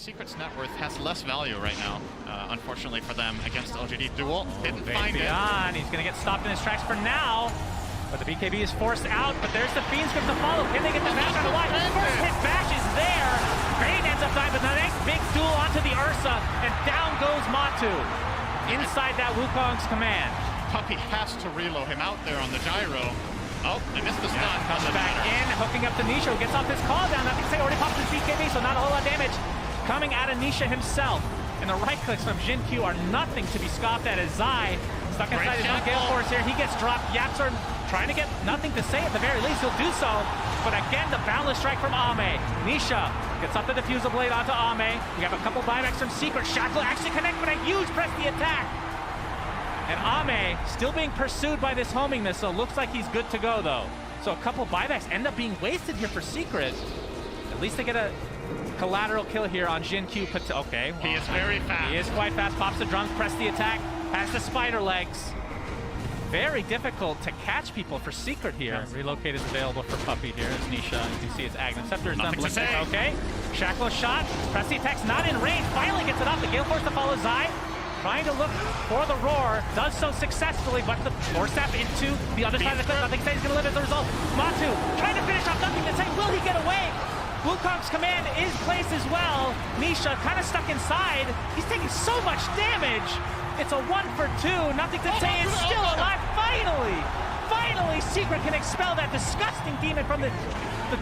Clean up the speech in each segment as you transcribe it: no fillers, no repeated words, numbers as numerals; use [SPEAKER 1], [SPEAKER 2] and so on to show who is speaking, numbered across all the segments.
[SPEAKER 1] Secret's net worth has less value right now, unfortunately for them, against LGD. Duel didn't
[SPEAKER 2] Bane
[SPEAKER 1] find
[SPEAKER 2] beyond. He's going to get stopped in his tracks for now. But the BKB is forced out, but there's the Fiend's Grip to follow. Can they get the bash on the line? First hit bash is there. Bane ends up dying, but the next big duel onto the Ursa, and down goes Matu. Inside that Wukong's command.
[SPEAKER 1] Puppey has to reload him out there on the gyro. Oh, they missed the stun.
[SPEAKER 2] Comes back in, hooking up to Nisha, who gets off his call down. Nothing to say, already popped his BKB, so not a whole lot of damage. Coming out of Nisha himself. And the right clicks from Jin Q are nothing to be scoffed at as Zai, stuck inside his own Gale Force here. He gets dropped. Yaps are trying to get nothing to say at the very least. He'll do so. But again, the boundless strike from Ame. Nisha gets up the diffusal blade onto Ame. We have a couple buybacks from Secret. Shackle actually connect, but a huge press the attack. And Ame still being pursued by this homing missile. Looks like he's good to go though. So a couple buybacks end up being wasted here for Secret. At least they get a collateral kill here on Jin Q. Okay, well,
[SPEAKER 1] he is very fast.
[SPEAKER 2] He is quite fast. Pops the drums, press the attack, has the spider legs. Very difficult to catch people for Secret here. Yes. Relocate is available for Puppey here. As Nisha, you can see his Aghanim Scepter is done. Okay, Shackle shot, press the attack's not in range. Finally gets it off. The Gale Force to follow Zai. Trying to look for the roar, does so successfully, but the Force Staff into the other side of the cliff. Nothing to say he's going to live as a result. Matu trying to finish off, nothing to say. Will he get away? Wukong's command is placed as well. Nisha kind of stuck inside. He's taking so much damage. It's a 1 for 2. Nothing to say. It's still alive. Finally, Secret can expel that disgusting demon from the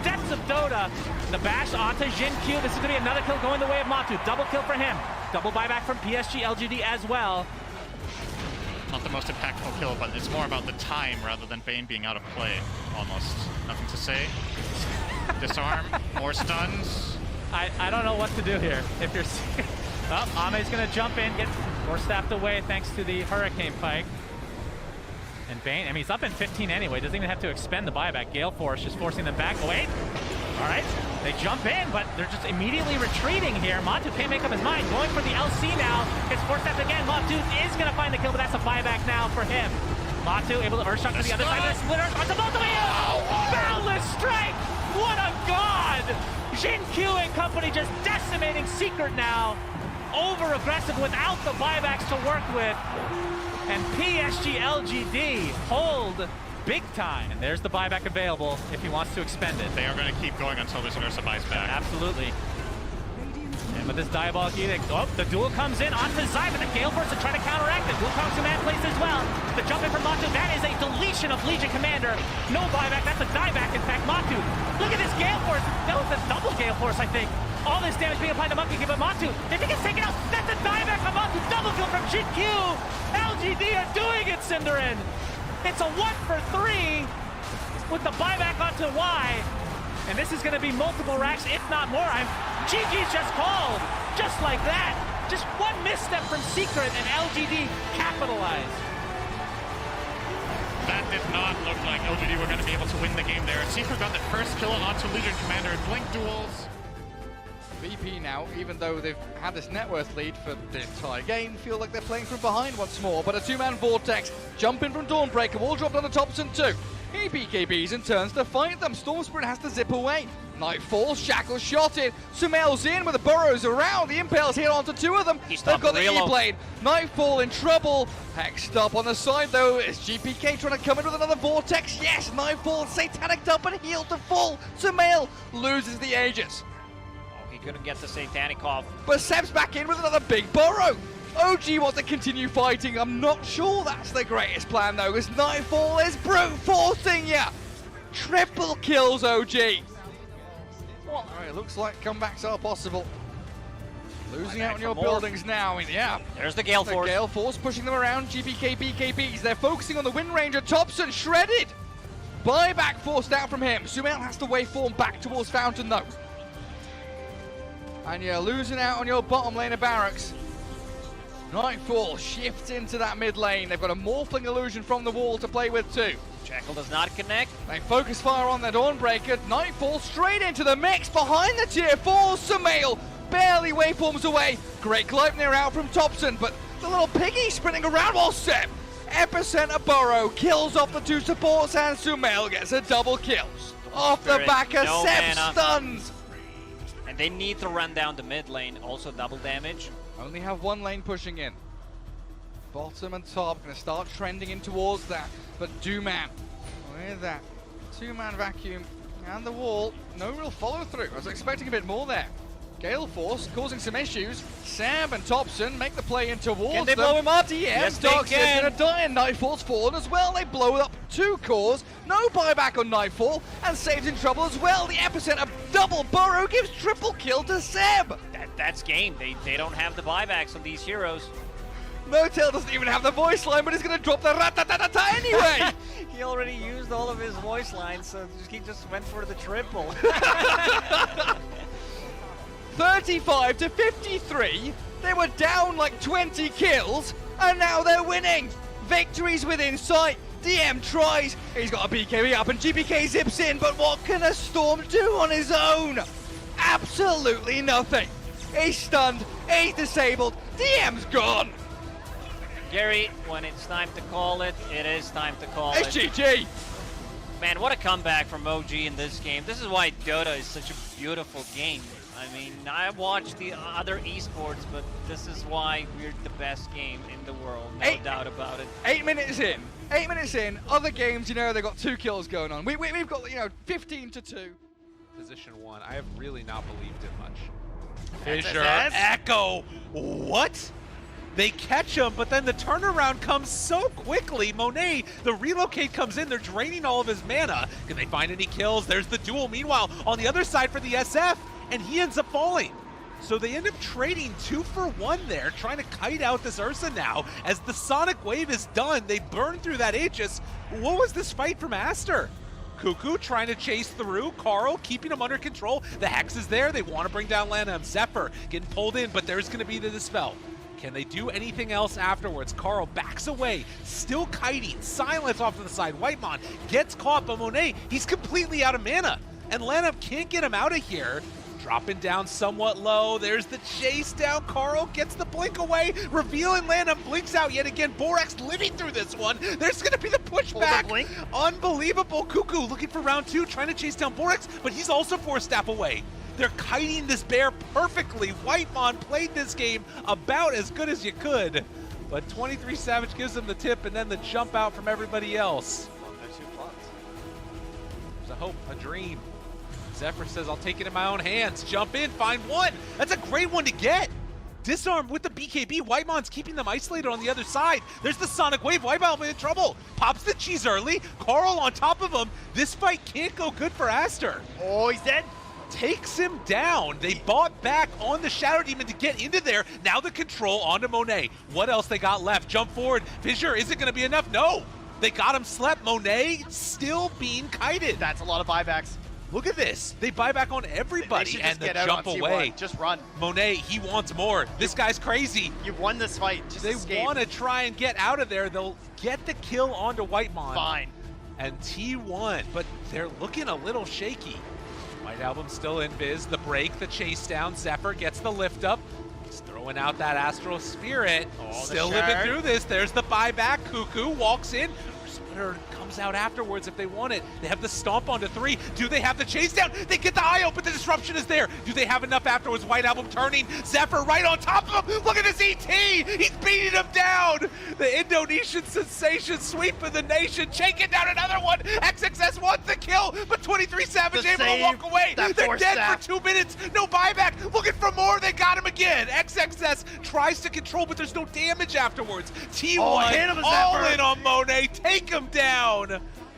[SPEAKER 2] depths of Dota. The bash onto Jin Q. This is going to be another kill going the way of Matu. Double kill for him. Double buyback from PSG LGD as well.
[SPEAKER 1] Not the most impactful kill, but it's more about the time rather than Bane being out of play, almost. Nothing to say. Disarm, more stuns.
[SPEAKER 2] I don't know what to do here. If you're... Oh, Ame's going to jump in, get Force Staffed away thanks to the Hurricane Pike. And Bane, I mean, he's up in 15 anyway. Doesn't even have to expend the buyback. Gale Force just forcing them back. Wait. All right. They jump in, but they're just immediately retreating here. Matu can't make up his mind. Going for the LC now. Gets Force Staffed again. Matu is going to find the kill, but that's a buyback now for him. Matu able to Earth Shock to the other side of the splitter. Onto both of you. Boundless strike. What a god. Jin Q and company just decimating Secret now. Over aggressive without the buybacks to work with. And PSG LGD hold big time. And there's the buyback available if he wants to expend it.
[SPEAKER 1] They are going to keep going until this Ursa buys back.
[SPEAKER 2] Absolutely. And with this Diabolic Edict, the duel comes in onto Zai, but the Gale Force to try to counteract it. Wukong's command place as well. The jump in from Matu, that is a deletion of Legion Commander. No buyback, that's a dieback in fact. Matu, look at this Gale Force. That was a double Gale Force, I think. All this damage being applied to Monkey King, but Matu, if he gets taken out, that's a dieback from Matu. Double kill from Jin Q. LGD are doing it, Cinderin. It's a 1 for 3 with the buyback onto Y. And this is going to be multiple racks, if not more. GG's just called, just like that. Just one misstep from Secret and LGD capitalized.
[SPEAKER 1] That did not look like LGD were going to be able to win the game there. Secret got the first kill onto Legion Commander. Blink duels.
[SPEAKER 3] VP now, even though they've had this net worth lead for the entire game, feel like they're playing from behind once more. But a two-man Vortex, jump in from Dawnbreaker, wall dropped on the Thompson too. He BKBs and turns to fight them. Storm Spirit has to zip away. Night falls, Shackle shotted. Sumail's in with the burrows around. The Impale's hit onto 2 of them. They've got the E-Blade. Nightfall in trouble. Hexed up on the side though. Is GPK trying to come in with another Vortex? Yes, Nightfall Satanic up and healed to full. Sumail loses the Aegis.
[SPEAKER 4] He couldn't get the Satanic off.
[SPEAKER 3] But Seb's back in with another big burrow. OG wants to continue fighting. I'm not sure that's the greatest plan though, because Nightfall is brute forcing ya. Triple kills OG. Well, it looks like comebacks are possible. Losing out on your buildings now. Yeah.
[SPEAKER 4] There's the Gale Force.
[SPEAKER 3] The Gale Force pushing them around. GPK BKBs. They're focusing on the Wind Ranger. Thompson shredded. Buyback forced out from him. Sumail has to waveform back towards Fountain though. And you're losing out on your bottom lane of barracks. Nightfall shifts into that mid lane. They've got a Morphling Illusion from the wall to play with too.
[SPEAKER 4] Jackal does not connect.
[SPEAKER 3] They focus fire on their Dawnbreaker. Nightfall straight into the mix behind the tier 4. Sumail barely waveforms away. Great Gleipnir out from Thompson, but the little piggy sprinting around while Seb. Epicenter Burrow kills off the 2 supports and Sumail gets a double kill. Off the back of Seb's stuns.
[SPEAKER 4] And They need to run down the mid lane, also double damage.
[SPEAKER 3] Only have one lane pushing in. Bottom and top going to start trending in towards that. But Dooman, with that 2-man vacuum and the wall, no real follow through. I was expecting a bit more there. Gale Force causing some issues. Sam and Thompson make the play in towards
[SPEAKER 4] Can they
[SPEAKER 3] them.
[SPEAKER 4] blow him up?
[SPEAKER 3] DM
[SPEAKER 4] Yes, they
[SPEAKER 3] Dusk is
[SPEAKER 4] can.
[SPEAKER 3] going to die, and Nightfall's fallen as well. They blow up 2 cores. No buyback on Nightfall, and Save's in trouble as well. The epicenter double burrow gives triple kill to Seb.
[SPEAKER 4] That's game. They don't have the buybacks on these heroes.
[SPEAKER 3] Motel doesn't even have the voice line, but he's going to drop the rat-ta-ta-ta-ta anyway.
[SPEAKER 4] He already used all of his voice lines, so he just went for the triple.
[SPEAKER 3] 35 to 53. They were down like 20 kills, and now they're winning. Victory's within sight. DM tries. He's got a BKB up, and GBK zips in, but what can a Storm do on his own? Absolutely nothing. He's stunned. He's disabled. DM's gone.
[SPEAKER 4] Gary, when it's time to call it, it is time to call
[SPEAKER 3] It's
[SPEAKER 4] it.
[SPEAKER 3] GG.
[SPEAKER 4] Man, what a comeback from OG in this game. This is why Dota is such a beautiful game. I mean, I watch the other esports, but this is why we're the best game in the world. No doubt about it.
[SPEAKER 3] 8 minutes in. 8 minutes in. Other games, you know, they've got 2 kills going on. We've got, you know, 15 to 2.
[SPEAKER 5] Position 1, I have really not believed it much.
[SPEAKER 2] Fisher,
[SPEAKER 5] Echo, what? They catch him, but then the turnaround comes so quickly. Monet, the relocate comes in, they're draining all of his mana. Can they find any kills? There's the duel. Meanwhile, on the other side for the SF, and he ends up falling. So they end up trading 2 for 1 there, trying to kite out this Ursa now. As the Sonic Wave is done, they burn through that Aegis. What was this fight from Aster? Cuckoo trying to chase through. Carl keeping him under control. The Hex is there. They want to bring down Lanham. Zephyr getting pulled in, but there's going to be the Dispel. Can they do anything else afterwards? Carl backs away, still kiting. Silence off to the side. Whitemon gets caught, but Monet, he's completely out of mana. And Lanham can't get him out of here. Dropping down somewhat low. There's the chase down. Carl gets the blink away. Revealing Lanham blinks out yet again. Borax living through this one. There's going to be the pushback.
[SPEAKER 4] blink.
[SPEAKER 5] Unbelievable. Cuckoo looking for round 2, trying to chase down Borax, but he's also 4 step away. They're kiting this bear perfectly. Whitemon played this game about as good as you could. But 23 Savage gives them the tip and then the jump out from everybody else. There's a hope, a dream. Zephyr says, I'll take it in my own hands. Jump in, find one. That's a great one to get. Disarm with the BKB. Whitemon's keeping them isolated on the other side. There's the Sonic Wave. Whitemon in trouble. Pops the cheese early. Carl on top of him. This fight can't go good for Aster.
[SPEAKER 4] Oh, he's dead.
[SPEAKER 5] Takes him down. They bought back on the Shadow Demon to get into there. Now the control onto Monet. What else they got left? Jump forward. Fissure, is it going to be enough? No. They got him slept. Monet still being kited.
[SPEAKER 6] That's a lot of buybacks.
[SPEAKER 5] Look at this. They buy back on everybody
[SPEAKER 6] They should
[SPEAKER 5] and
[SPEAKER 6] just
[SPEAKER 5] the
[SPEAKER 6] get out
[SPEAKER 5] jump
[SPEAKER 6] on
[SPEAKER 5] away.
[SPEAKER 6] T1. Just run.
[SPEAKER 5] Monet, he wants more. This guy's crazy.
[SPEAKER 6] You've won this fight. Just
[SPEAKER 5] They
[SPEAKER 6] escape.
[SPEAKER 5] want to try and get out of there. They'll get the kill onto Whitemon.
[SPEAKER 6] Fine.
[SPEAKER 5] And T1, but they're looking a little shaky. White Album still in biz. The break, the chase down. Zephyr gets the lift up. He's throwing out that Astral Spirit. Still living through this. There's the buyback. Cuckoo walks in. Splitter comes out afterwards if they want it. They have the stomp onto 3. Do they have the chase down? They get the eye open. The disruption is there. Do they have enough afterwards? White Album turning. Zephyr right on top of him. Look at this ET. He's beating him down. The Indonesian sensation sweeping the nation. Shaking down another one. XXS wants the kill, but 23 Savage able to walk away. They're dead for 2 minutes. No buyback. Looking for more. They got him again. XXS tries to control, but there's no damage afterwards. T1
[SPEAKER 6] hit him,
[SPEAKER 5] all
[SPEAKER 6] Zephyr.
[SPEAKER 5] in on Monet. Take him down.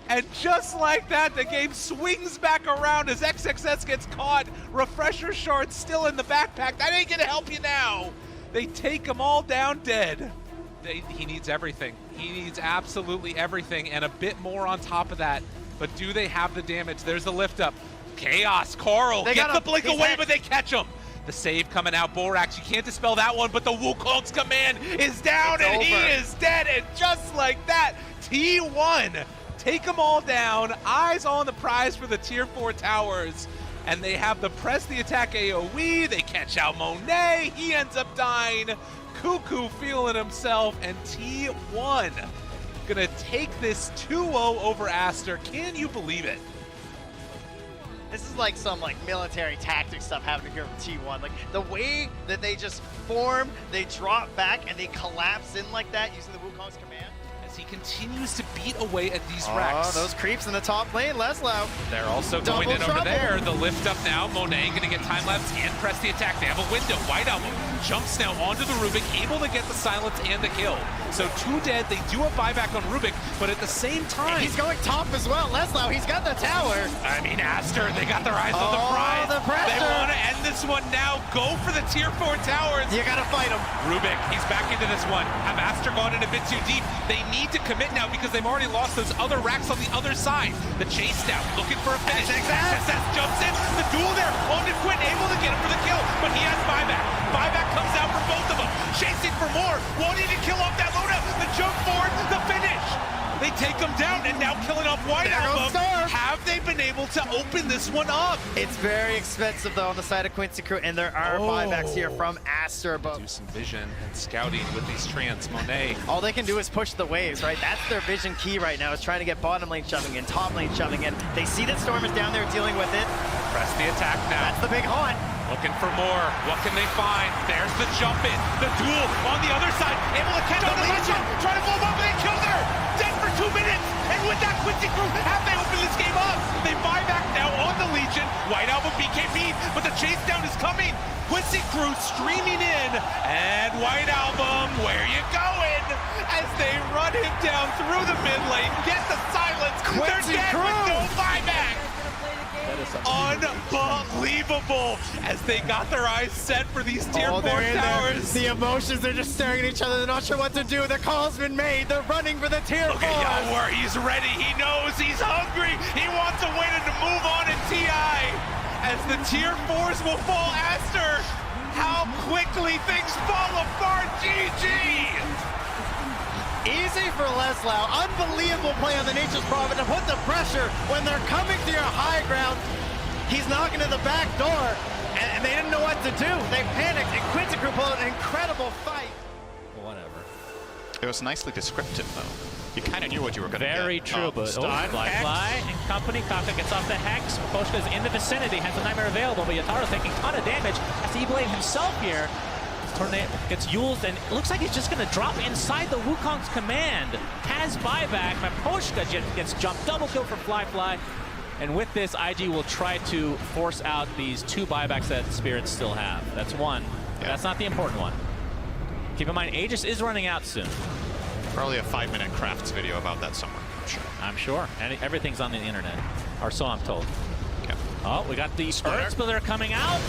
[SPEAKER 5] And just like that, the game swings back around as XXS gets caught. Refresher shards still in the backpack. That ain't gonna help you now. They take them all down dead. He needs everything. He needs absolutely everything and a bit more on top of that. But do they have the damage? There's the lift up. Chaos, Carl gets the blink away, but they catch him. The save coming out, Borax. You can't dispel that one, but the Wukong's command is down and he is dead. And just like that, T1 take them all down. Eyes on the prize for the tier 4 towers. And they have the press the attack AoE. They catch out Monet. He ends up dying. Cuckoo feeling himself. And T1 gonna take this 2-0 over Aster. Can you believe it?
[SPEAKER 6] This is like some military tactic stuff happening here with T1. Like the way that they just form, they drop back, and they collapse in like that using the Wukong's command.
[SPEAKER 5] As he continues to beat away at these wrecks.
[SPEAKER 6] Oh, those creeps in the top lane, Leslau.
[SPEAKER 5] They're also going in over there. The lift up now. Monet going to get time lapse and press the attack. They have a window. White Album jumps now onto the Rubik, able to get the silence and the kill. So 2 dead. They do a buyback on Rubik, but at the same time,
[SPEAKER 6] And he's going top as well. Leslau, he's got the tower.
[SPEAKER 5] I mean, Aster, they got their eyes on the prize.
[SPEAKER 6] The pressure.
[SPEAKER 5] They want to end this one now. Go for the tier 4 towers.
[SPEAKER 6] You gotta fight him.
[SPEAKER 5] Rubik, he's back into this one. Have Aster gone in a bit too deep? They need to commit now because they've already lost those other racks on the other side. The chase down, looking for a finish. XSS jumps in. The duel there. Onto Quinn, able to get him for the kill, but he has buyback. Buyback comes out for both of them. Chasing for more, wanting to kill off that Luna. The jump forward, the finish. They take him down, and now killing off White Album. Have they been able to open this one up?
[SPEAKER 6] It's very expensive though on the side of Quincy Crew, and there are buybacks here from Aster, but
[SPEAKER 5] Do some vision and scouting with these trans. Monet.
[SPEAKER 6] all they can do is push the waves, right? That's their vision key right now, is trying to get bottom lane shoving in, top lane shoving in. They see that Storm is down there dealing with it.
[SPEAKER 5] Press the attack now.
[SPEAKER 6] That's the big haunt.
[SPEAKER 5] Looking for more. What can they find? There's the jump in. The duel on the other side. Able to catch on the Legion. Trying to blow him up, and they killed her. Dead for 2 minutes. And with that, Quincy Crew, have they opened this game up? They buy back now on the Legion. White Album BKB, but the chase down is coming. Quincy Crew streaming in. And White Album, where you going? As they run him down through the mid lane, get the silence.
[SPEAKER 6] Quincy
[SPEAKER 5] They're dead
[SPEAKER 6] Crew.
[SPEAKER 5] with no buyback. Unbelievable as they got their eyes set for these tier 4
[SPEAKER 6] they're in there.
[SPEAKER 5] towers.
[SPEAKER 6] The emotions, they're just staring at each other. They're not sure what to do. The call's been made. They're running for the tier 4.
[SPEAKER 5] Look at Yawar, he's ready. He knows he's hungry. He wants a win and to move on in TI. As the tier 4s will fall, Aster, how quickly things fall apart. GG.
[SPEAKER 6] Easy for Leslau. Unbelievable play on the Nature's Prophet to put the pressure when they're coming to your high ground. He's knocking to the back door, and they didn't know what to do. They panicked, and Quincy Crew pulled an incredible fight.
[SPEAKER 2] Whatever.
[SPEAKER 1] It was nicely descriptive, though. You kind of knew what you were going to get.
[SPEAKER 2] Very true, but
[SPEAKER 1] Stein,
[SPEAKER 2] Fly and company. Kaka gets off the Hex. Poshka's in the vicinity, has the Nightmare available, but Yataro's taking a ton of damage as he blade himself here. Tornado gets Yuled, and it looks like he's just going to drop inside the Wukong's command. Has buyback, but Poshka gets jumped. Double kill for Fly. And with this, IG will try to force out these 2 buybacks that Spirits still have. That's one.
[SPEAKER 1] Yeah.
[SPEAKER 2] That's not the important one. Keep in mind, Aegis is running out soon.
[SPEAKER 1] Probably a 5-minute crafts video about that somewhere, I'm sure.
[SPEAKER 2] I'm sure. And everything's on the internet, or so I'm told.
[SPEAKER 1] Okay.
[SPEAKER 2] Oh, we got the Earth Splitter coming out,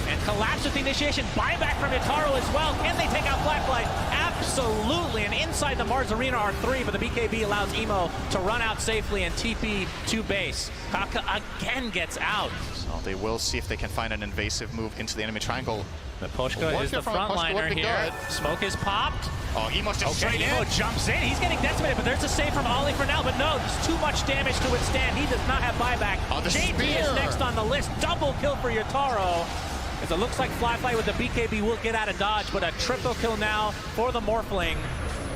[SPEAKER 2] and Collapse with the initiation. Buyback from Yataro as well. Can they take out Fly? Absolutely. And inside the Mars Arena are 3, but the BKB allows Emo to run out safely and TP to base. Kaka again gets out.
[SPEAKER 1] So they will see if they can find an invasive move into the enemy triangle.
[SPEAKER 2] But Poshka is the frontliner here. Smoke is popped.
[SPEAKER 1] Oh, Emo's just straight
[SPEAKER 2] Emo
[SPEAKER 1] in.
[SPEAKER 2] jumps in. He's getting decimated, but there's a save from Ollie for now. But no, there's too much damage to withstand. He does not have buyback.
[SPEAKER 1] Oh, the
[SPEAKER 2] JT
[SPEAKER 1] spear.
[SPEAKER 2] is next on the list. Double kill for Yataro. As it looks like Fly with the BKB will get out of dodge, but a triple kill now for the Morphling.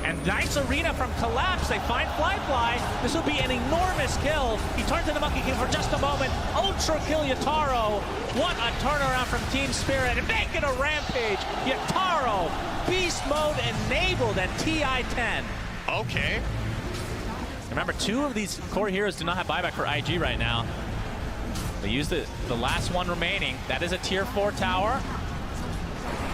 [SPEAKER 2] And nice arena from Collapse. They find Fly. This will be an enormous kill. He turns into Monkey King for just a moment. Ultra kill Yataro. What a turnaround from Team Spirit. And make it a rampage. Yataro, beast mode enabled at TI-10.
[SPEAKER 1] Okay.
[SPEAKER 2] Remember, 2 of these core heroes do not have buyback for IG right now. They use the last one remaining. That is a tier 4 tower.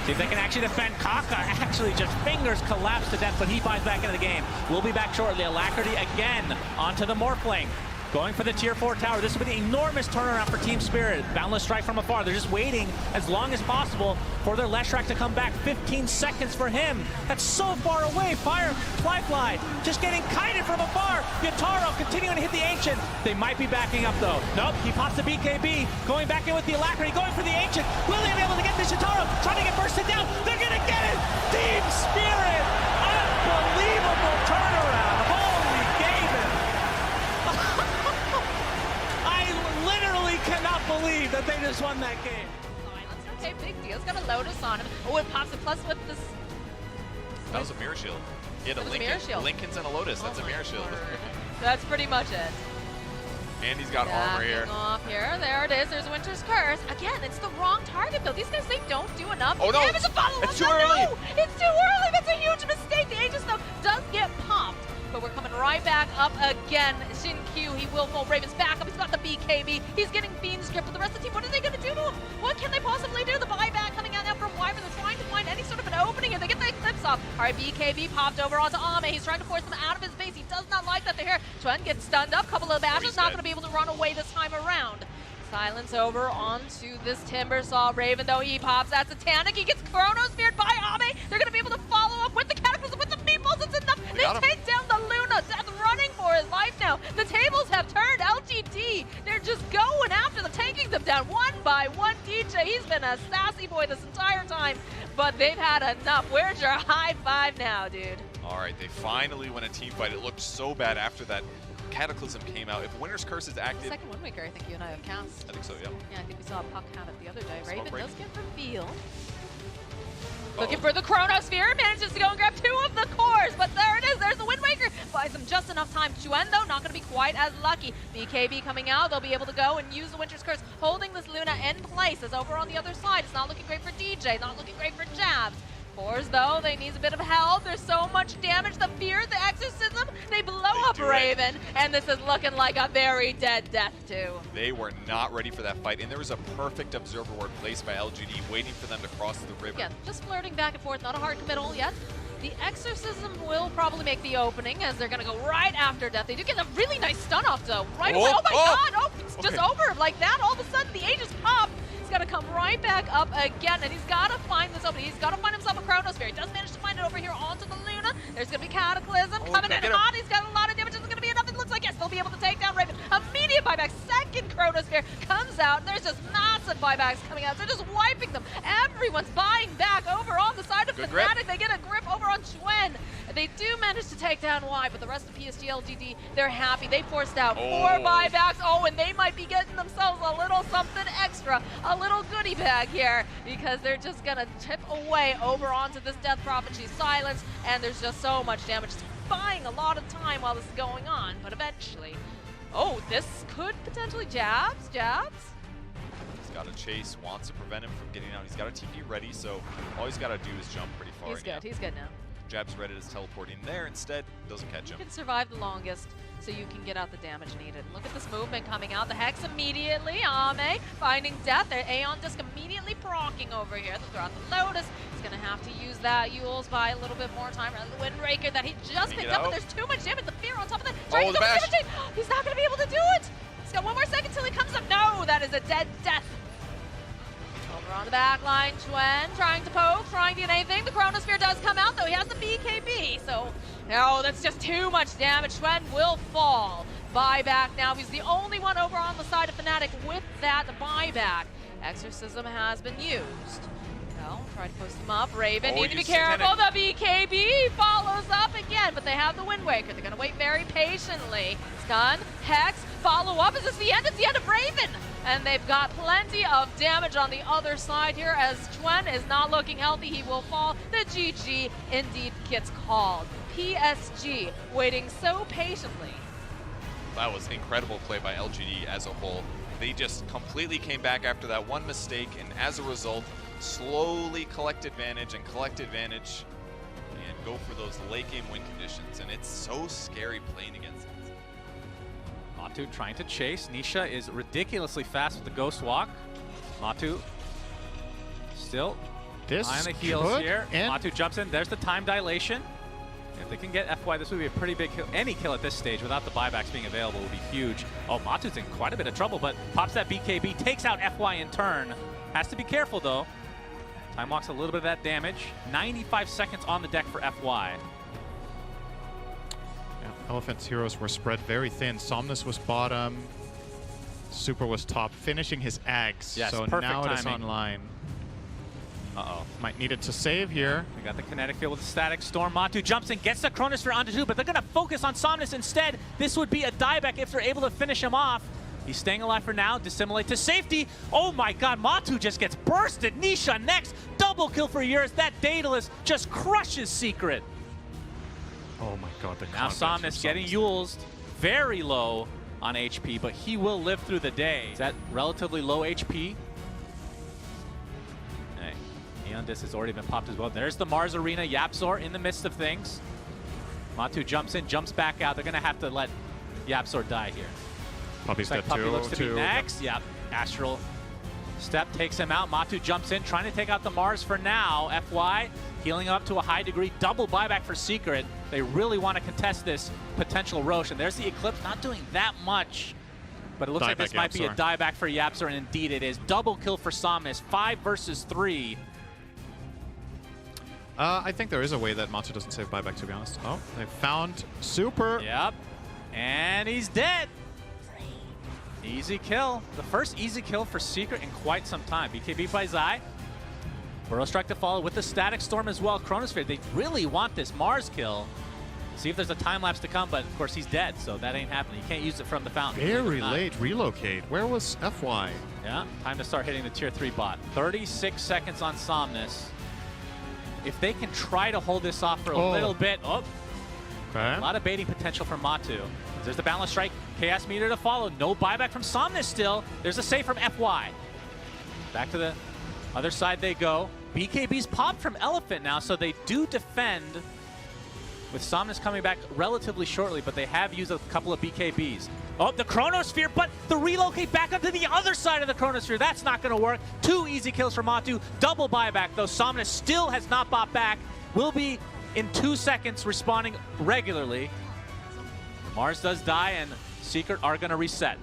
[SPEAKER 2] See if they can actually defend. Kaka actually just fingers Collapse to death, but he buys back into the game. We'll be back shortly. Alacrity again onto the Morphling. Going for the tier 4 tower. This will be an enormous turnaround for Team Spirit. Boundless Strike from afar. They're just waiting as long as possible for their Leshrac to come back. 15 seconds for him. That's so far away. Fly just getting kited from afar. Yataro continuing to hit the Ancient. They might be backing up though. Nope, he pops the BKB. Going back in with the Alacrity. Going for the Ancient. Will they be able to get this Yataro? Trying to get bursted down. They're going to get it. Team Spirit. Unbelievable turnaround. Holy Gavin. Cannot believe that they just won that game.
[SPEAKER 7] Okay, big deal. It's got a Lotus on him. Oh, it pops it. Plus with this.
[SPEAKER 8] That was a mirror shield. He had a
[SPEAKER 7] That was a mirror shield.
[SPEAKER 8] Lincoln's and a Lotus. That's
[SPEAKER 7] Oh
[SPEAKER 8] a mirror
[SPEAKER 7] my
[SPEAKER 8] shield.
[SPEAKER 7] word. That's pretty much it.
[SPEAKER 8] And he's got armor here.
[SPEAKER 7] Backing off here. There it is. There's Winter's Curse. Again, it's the wrong target, though. These guys, they don't do enough.
[SPEAKER 8] Oh, no.
[SPEAKER 7] Damage to follow
[SPEAKER 8] It's
[SPEAKER 7] up.
[SPEAKER 8] too
[SPEAKER 7] No,
[SPEAKER 8] early.
[SPEAKER 7] no, it's too early. That's a huge mistake. The Aegis, though, does get popped. But we're coming right back up again. Shin Q, he will fall. Raven's back up. He's got the BKB. He's getting Fiend's Grip. But the rest of the team, what are they going to do to him? What can they possibly do? The buyback coming out now from Wyvern. They're trying to find any sort of an opening here. They get the Eclipse off. All right, BKB popped over onto Ame. He's trying to force them out of his base. He does not like that. They're here. Chuen gets stunned up. Couple of bashes. Not going to be able to run away this time around. Silence over onto this Timbersaw. Raven, though, he pops that Satanic. He gets Chronosphered by Ame. They're going to be able to follow up with the Cataclysm, with the Meatballs. It's enough. They take down the Luna. Death running for his life now. The tables have turned. LGD, they're just going after them, taking them down one by one. DJ, he's been a sassy boy this entire time, but they've had enough. Where's your high five now, dude?
[SPEAKER 8] All right, they finally win a team fight. It looked so bad after that Cataclysm came out. If Winter's Curse is active...
[SPEAKER 7] Second Wind Waker, I think you and I have cast.
[SPEAKER 8] I think so, yeah.
[SPEAKER 7] Yeah, I think we saw a puck have it the other day.
[SPEAKER 8] Smoke
[SPEAKER 7] Raven
[SPEAKER 8] break.
[SPEAKER 7] does get revealed. Looking for the Chronosphere, manages to go and grab 2 of the cores, but there it is, there's the Wind Waker. Buys them just enough time. Chuen, though, not going to be quite as lucky. BKB coming out, they'll be able to go and use the Winter's Curse, holding this Luna in place. As over on the other side, it's not looking great for DJ, not looking great for Jabs. Cores, though, they need a bit of help. There's so much damage. The Fear, the Exorcism, they blow up Raven, and this is looking like a very dead death, too.
[SPEAKER 8] They were not ready for that fight, and there was a perfect observer ward placed by LGD waiting for them to cross the river.
[SPEAKER 7] Again, just flirting back and forth, not a hard committal yet. The Exorcism will probably make the opening as they're going to go right after death. They do get a really nice stun off, though, right away. Oh my god! Oh, it's just over like that. All of a sudden, the Aegis pop. He's got to come right back up again, and he's got to find this opening. He's got to find himself a Chronosphere. He does manage to find it over here onto the Luna. There's going to be Cataclysm coming in hot. He's got a lot of damage. It's going to be enough. It looks like, yes, they'll be able to take down Raven. Immediate buyback. Second Chronosphere comes out. There's just massive buybacks coming out. They're just wiping them. Everyone's buying back over on the side of Fnatic. They get a grip over on Chuen. They do manage to take down Y, but the rest of PSG LGD, they're happy. They forced out 4 buybacks. Oh, and they might be getting themselves a little something extra, a little goodie bag here, because they're just gonna tip away over onto this Death Prophet. She's silenced, and there's just so much damage. It's buying a lot of time while this is going on, but eventually, oh, this could potentially Jabs.
[SPEAKER 8] He's got to chase, wants to prevent him from getting out. He's got a TP ready, so all he's got to do is jump pretty far.
[SPEAKER 7] He's good now.
[SPEAKER 8] Jab's Reddit is teleporting there instead, doesn't catch him.
[SPEAKER 7] You can survive the longest, so you can get out the damage needed. Look at this movement coming out. The Hex immediately, Ame finding death. Their Aeon Disc immediately procking over here. They'll throw out the Lotus. He's going to have to use that Yule's by a little bit more time rather than the Windbreaker that he just picked up, but there's too much damage. The Fear on top of that.
[SPEAKER 8] Oh, the bash.
[SPEAKER 7] He's not going to be able to do it. He's got 1 more second till he comes up. No, that is a dead death. Over on the back line, Chuen trying to poke, trying to get anything. The Chronosphere does come out, though. He has the BKB, so no, that's just too much damage. Chuen will fall. Buyback now. He's the only one over on the side of Fnatic with that buyback. Exorcism has been used. Well, try to post him up. Raven, need to be careful. The BKB follows up again, but they have the Wind Waker. They're going to wait very patiently. Stun, Hex, follow up. Is this the end? It's the end of Raven. And they've got plenty of damage on the other side here as Chuen is not looking healthy. He will fall. The GG indeed gets called. PSG waiting so patiently.
[SPEAKER 8] That was incredible play by LGD as a whole. They just completely came back after that one mistake, and as a result, slowly collect advantage and go for those late game win conditions. And it's so scary playing against it.
[SPEAKER 2] Matu trying to chase. Nisha is ridiculously fast with the Ghost Walk. Matu still on the heels here. Matu jumps in. There's the time dilation. If they can get FY, this would be a pretty big kill. Any kill at this stage without the buybacks being available would be huge. Oh, Matu's in quite a bit of trouble, but pops that BKB, takes out FY in turn. Has to be careful, though. Time walks a little bit of that damage. 95 seconds on the deck for FY.
[SPEAKER 1] Elephant's heroes were spread very thin. Somnus was bottom. Super was top, finishing his Ags.
[SPEAKER 2] Yes,
[SPEAKER 1] so
[SPEAKER 2] perfect
[SPEAKER 1] now
[SPEAKER 2] timing.
[SPEAKER 1] it is online. Might need it to save here.
[SPEAKER 2] We got the kinetic field with the static storm. Matu jumps in, gets the Chronosphere onto 2, but they're going to focus on Somnus instead. This would be a dieback if they're able to finish him off. He's staying alive for now. Dissimulate to safety. Oh my god, Matu just gets bursted. Nisha next. Double kill for yours. That Daedalus just crushes Secret.
[SPEAKER 1] Oh my god, the
[SPEAKER 2] Now Somnus getting Yules'd very low. on HP, but he will live through the day. He's at relatively low HP. Hey, Neondis has already been popped as well. There's the Mars Arena, YapzOr in the midst of things. Matu jumps in, jumps back out. They're gonna have to let YapzOr die here.
[SPEAKER 1] Puppy's dead
[SPEAKER 2] Puppy
[SPEAKER 1] too.
[SPEAKER 2] looks to be next. Yep, Astral Step takes him out. Matu jumps in, trying to take out the Mars for now. FY healing up to a high degree. Double buyback for Secret. They really want to contest this potential Rosh. And there's the Eclipse, not doing that much. But it looks like this might be a dieback for YapzOr, and indeed it is. Double kill for Somnus, 5 versus 3.
[SPEAKER 1] I think there is a way that Matu doesn't save buyback, to be honest. Oh, they found Super.
[SPEAKER 2] Yep, and he's dead. Easy kill. The first easy kill for Secret in quite some time. BKB by Zai. Burrow Strike to follow with the Static Storm as well. Chronosphere, they really want this Mars kill. See if there's a time lapse to come, but of course he's dead, so that ain't happening. You can't use it from the fountain.
[SPEAKER 1] Very late relocate. Where was FY?
[SPEAKER 2] Yeah, time to start hitting the tier 3 bot. 36 seconds on Somnus. If they can try to hold this off for a little bit. Oh,
[SPEAKER 1] okay.
[SPEAKER 2] A lot of baiting potential from Matu. There's the Balance Strike. Chaos Meter to follow. No buyback from Somnus still. There's a save from FY. Back to the other side they go. BKB's popped from Elephant now, so they do defend with Somnus coming back relatively shortly, but they have used a couple of BKBs. Oh, the Chronosphere, but the relocate back up to the other side of the Chronosphere. That's not going to work. 2 easy kills for Matu. Double buyback, though. Somnus still has not bought back. Will be in 2 seconds responding regularly. Mars does die, and Secret are going to reset.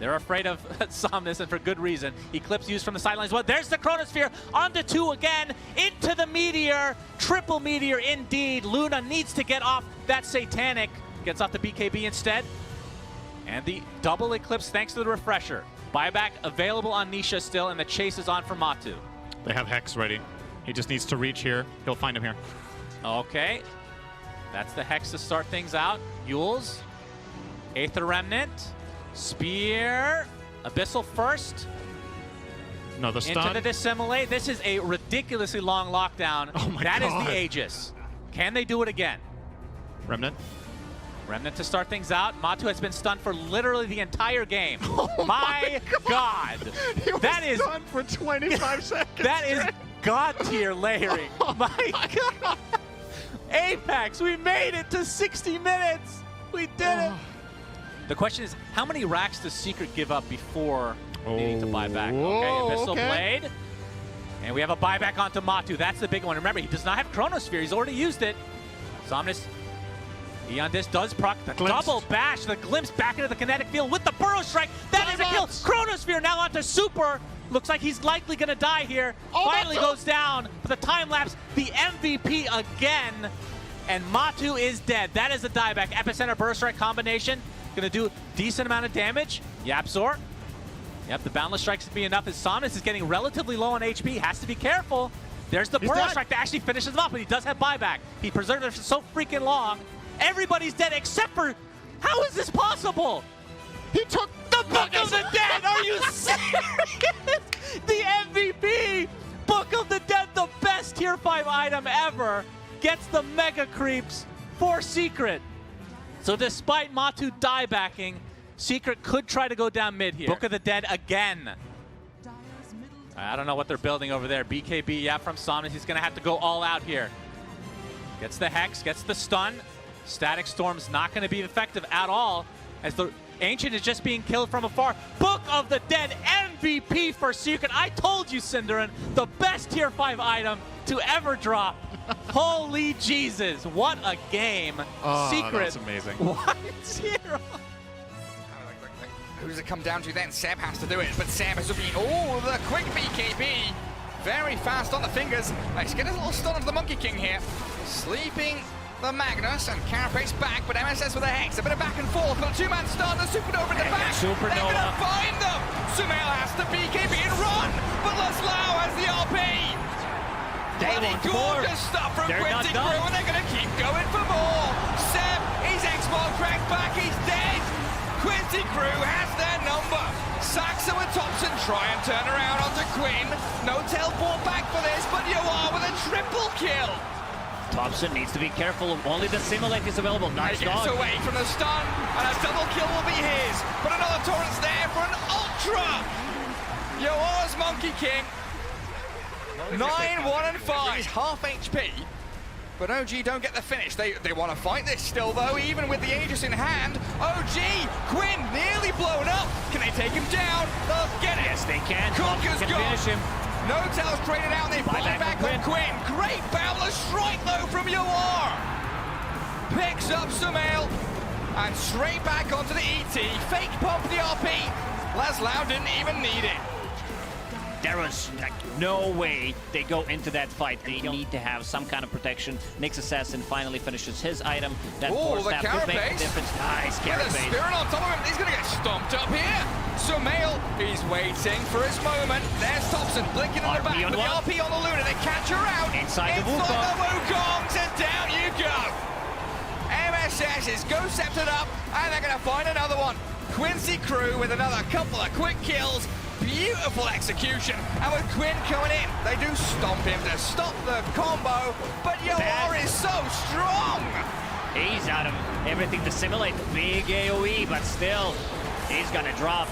[SPEAKER 2] They're afraid of Somnus, and for good reason. Eclipse used from the sidelines. Well, there's the Chronosphere. Onto 2 again. Into the Meteor. Triple Meteor indeed. Luna needs to get off that Satanic. Gets off the BKB instead. And the double Eclipse thanks to the refresher. Buyback available on Nisha still, and the chase is on for Matu.
[SPEAKER 1] They have Hex ready. He just needs to reach here. He'll find him here.
[SPEAKER 2] Okay. That's the Hex to start things out. Yules. Aether Remnant. Spear. Abyssal first.
[SPEAKER 1] No, the stun.
[SPEAKER 2] Into the Dissimulate. This is a ridiculously long lockdown.
[SPEAKER 1] Oh my
[SPEAKER 2] God. That is the Aegis. Can they do it again?
[SPEAKER 1] Remnant.
[SPEAKER 2] Remnant to start things out. Matu has been stunned for literally the entire game. Oh my God.
[SPEAKER 1] He was
[SPEAKER 2] that is
[SPEAKER 1] stunned for 25 seconds.
[SPEAKER 2] That is God tier layering.
[SPEAKER 1] Oh
[SPEAKER 2] my God. Apex, we made it to 60 minutes. We did it. The question is, how many racks does Secret give up before needing to buy back? Okay, Abyssal Blade. And we have a buyback onto Matu. That's the big one. Remember, he does not have Chronosphere. He's already used it. Somnus, Eon Disc does proc the double bash, the glimpse back into the kinetic field with the Burrow Strike. That is a kill. Chronosphere now onto Super. Looks like he's likely going to die here. Finally goes down for the time lapse. The MVP again. And Matu is dead. That is a dieback. Epicenter Burrow Strike combination. Going to do decent amount of damage. YapzOr. Yep, the Boundless Strikes to be enough as Somnus is getting relatively low on HP. Has to be careful. There's the Burrow Strike that actually finishes him off, but he does have buyback. He preserved it for so freaking long. Everybody's dead except for... How is this possible? He took the Book of the Dead! Are you serious? The MVP! Book of the Dead, the best tier 5 item ever, gets the Mega Creeps for Secret. So despite Matu diebacking, Secret could try to go down mid here. Book of the Dead again. I don't know what they're building over there. BKB, yeah, from Somnus. He's going to have to go all out here. Gets the Hex, gets the stun. Static Storm's not going to be effective at all, as the Ancient is just being killed from afar. Book of the Dead MVP for Secret. I told you, Cinderin, the best tier 5 item to ever drop. Holy Jesus, what a game. Secret.
[SPEAKER 1] That's amazing.
[SPEAKER 2] 1-0.
[SPEAKER 3] Who's it come down to then? Seb has to do it, but Seb has been, oh, the quick BKB. Very fast on the fingers. He's getting a little stun onto the Monkey King here. Sleeping the Magnus, and Carapace back, but MSS with a Hex. A bit of back and forth, but a 2-man stun, the Supernova in the back.
[SPEAKER 2] Supernova.
[SPEAKER 3] They're gonna find them. Sumail has to BKB and run, but Laszlo has the RP. Bloody gorgeous stuff from Quincy Crew, and they're going to keep going for more. Seb, his X-Ball cracked back, he's dead. Quincy Crew has their number. Saxo and Thompson try and turn around onto Quinn. No teleport back for this, but you are with a triple kill.
[SPEAKER 4] Thompson needs to be careful. Only the Simulate is available.
[SPEAKER 3] He
[SPEAKER 4] Nice
[SPEAKER 3] gets
[SPEAKER 4] dodge.
[SPEAKER 3] away from the stun, and a double kill will be his. But another torrent's there for an ultra. Yoa's Monkey King. 9, 1, and 5. He's half HP. But OG don't get the finish. They want to fight this still, though, even with the Aegis in hand. OG, Quinn, nearly blown up. Can they take him down? They'll get it.
[SPEAKER 4] Yes, they can.
[SPEAKER 3] Conquest
[SPEAKER 4] Can
[SPEAKER 3] gone.
[SPEAKER 4] finish him.
[SPEAKER 3] No tails traded out. They buy back on Quinn. Great boundless strike, though, from Yoar. Picks up Sumail. And straight back onto the ET. Fake pump the RP. Laszlo didn't even need it.
[SPEAKER 4] There was like no way they go into that fight. They need to have some kind of protection. Nyx Assassin finally finishes his item. That force
[SPEAKER 3] the
[SPEAKER 4] staff could make a
[SPEAKER 3] carapace.
[SPEAKER 4] difference. Nice
[SPEAKER 3] With a
[SPEAKER 4] carapace.
[SPEAKER 3] Spirit on top of him. He's going to get stomped up here. Sumail, he's waiting for his moment. There's Thompson blinking in the back
[SPEAKER 4] on
[SPEAKER 3] with the
[SPEAKER 4] one.
[SPEAKER 3] RP on the Luna. They catch her out.
[SPEAKER 4] Inside the Wukong.
[SPEAKER 3] the Wukongs, and down you go. MSS is go-scepted up, and they're going to find another one. Quincy Crew with another couple of quick kills. Beautiful execution, and with Quinn coming in, they do stomp him to stop the combo, but Yoar is so strong!
[SPEAKER 4] He's out of everything to simulate. Big AoE, but still, he's gonna drop.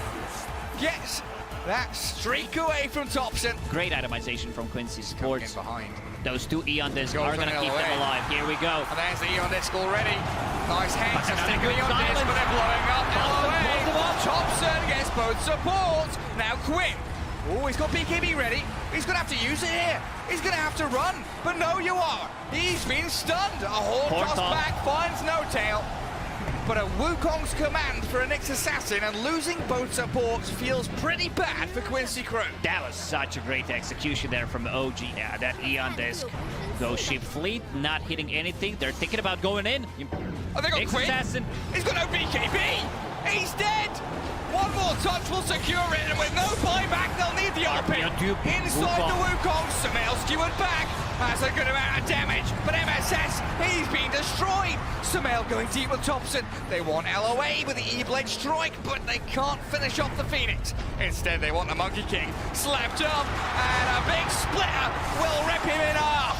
[SPEAKER 3] Gets that streak away from Thompson.
[SPEAKER 4] Great itemization from Quincy Sports.
[SPEAKER 3] Behind.
[SPEAKER 4] Those two Eon Discs
[SPEAKER 3] Goes
[SPEAKER 4] are
[SPEAKER 3] an
[SPEAKER 4] gonna keep
[SPEAKER 3] LOA.
[SPEAKER 4] them alive. Here we go.
[SPEAKER 3] And there's the Eon Disc already. Nice hands to
[SPEAKER 4] But
[SPEAKER 3] stick
[SPEAKER 4] another
[SPEAKER 3] with Eon
[SPEAKER 4] good
[SPEAKER 3] Disc, but they're blowing up. LOA. Thompson gets both supports. Now Quinn. Oh, he's got BKB ready. He's going to have to use it here. He's going to have to run. But no, you are. He's been stunned. A whole toss back finds no tail. But a Wukong's command for a Nyx Assassin, and losing both supports feels pretty bad for Quincy Crew.
[SPEAKER 4] That was such a great execution there from OG. Yeah, that Eon Disc. Ghost Ship Fleet not hitting anything. They're thinking about going in.
[SPEAKER 3] Oh, they got
[SPEAKER 4] Nyx
[SPEAKER 3] Quinn.
[SPEAKER 4] Assassin.
[SPEAKER 3] He's got no BKB. He's dead. One more touch will secure it, and with no buyback, they'll need the RP. Inside the Wukong, Sumail skewered back. That's a good amount of damage, but MSS, he's been destroyed. Sumail going deep with Thompson. They want LOA with the E-Blade strike, but they can't finish off the Phoenix. Instead, they want the Monkey King slapped up, and a big splitter will rip him in half.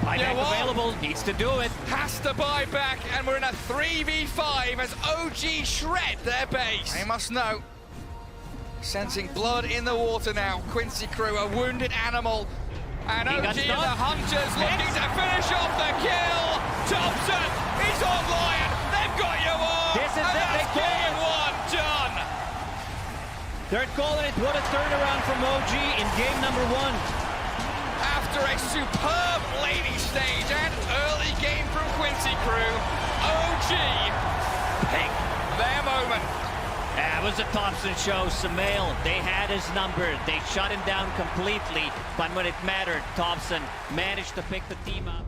[SPEAKER 4] Buyback available, needs to do it.
[SPEAKER 3] Has to buy back, and we're in a 3v5 as OG shred their base. They must know. Sensing blood in the water now. Quincy Crew, a wounded animal. And OG and the Hunters looking to finish off the kill. Thompson, he's on Lion. They've got you all.
[SPEAKER 4] This is it, they
[SPEAKER 3] game one done.
[SPEAKER 4] They're calling it. What a turnaround from OG in game number 1.
[SPEAKER 3] After a superb laning stage and early game from Quincy Crew, OG pick their moment.
[SPEAKER 4] That was a Thompson show. Sumail, they had his number. They shut him down completely. But when it mattered, Thompson managed to pick the team up.